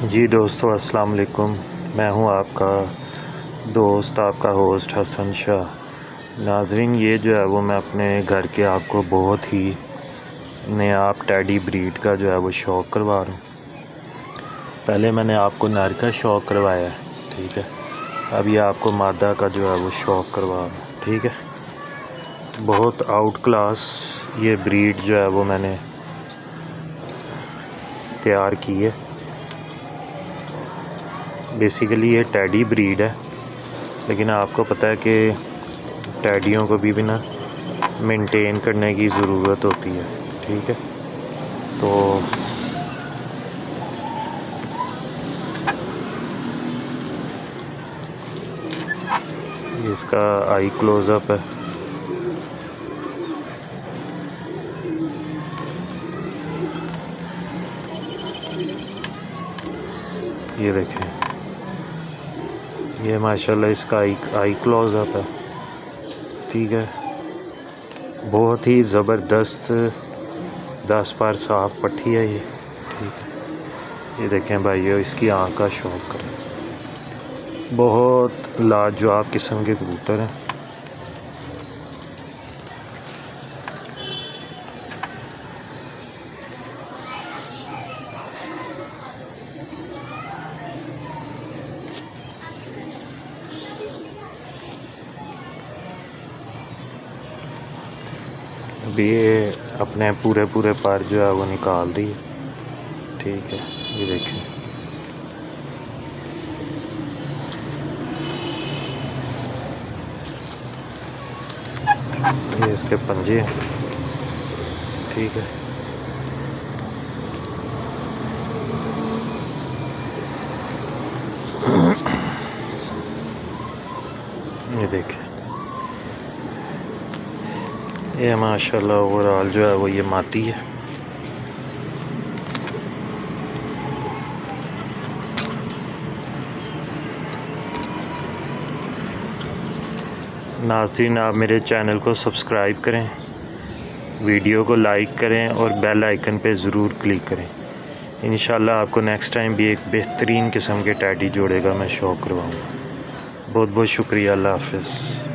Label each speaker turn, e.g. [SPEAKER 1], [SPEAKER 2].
[SPEAKER 1] जी दोस्तों, अस्सलाम वालेकुम। मैं हूं आपका दोस्त, आपका होस्ट हसन शाह। नाजरीन, ये जो है वो मैं अपने घर के आपको बहुत ही नायाब टेडी ब्रीड का जो है वो शौक़ करवा रहा हूँ। पहले मैंने आपको नर का शौक़ करवाया है, ठीक है। अब ये आपको मादा का जो है वो शौक़ करवा रहा हूँ, ठीक है। बहुत आउट क्लास ये ब्रीड जो है वो मैंने तैयार की है। बेसिकली ये टेडी ब्रीड है, लेकिन आपको पता है कि टेडियों को भी ना मेंटेन करने की ज़रूरत होती है, ठीक है। तो इसका आई क्लोज़अप है। ये देखें, ये माशाल्लाह इसका आई क्लोज़अप है, ठीक है। बहुत ही ज़बरदस्त 10 बार साफ़ पट्टी है ये, ठीक है। ये देखें भाइयों, इसकी आँख का शौक़ करें। बहुत लाजवाब किस्म के कबूतर हैं। अभी ये अपने पूरे पर जो है वो निकाल दी है, ठीक है। ये देखें, ये इसके पंजे हैं, ठीक है। ये देखें, ये माशाल्लाह ओवरऑल जो है वो ये माती है। नाज़रीन, आप मेरे चैनल को सब्सक्राइब करें, वीडियो को लाइक करें और बेल आइकन पे ज़रूर क्लिक करें। इंशाल्लाह आपको नेक्स्ट टाइम भी एक बेहतरीन किस्म के टेडी जोड़े का मैं शौक़ करवाऊँगा। बहुत बहुत शुक्रिया। अल्लाह हाफ़िज़।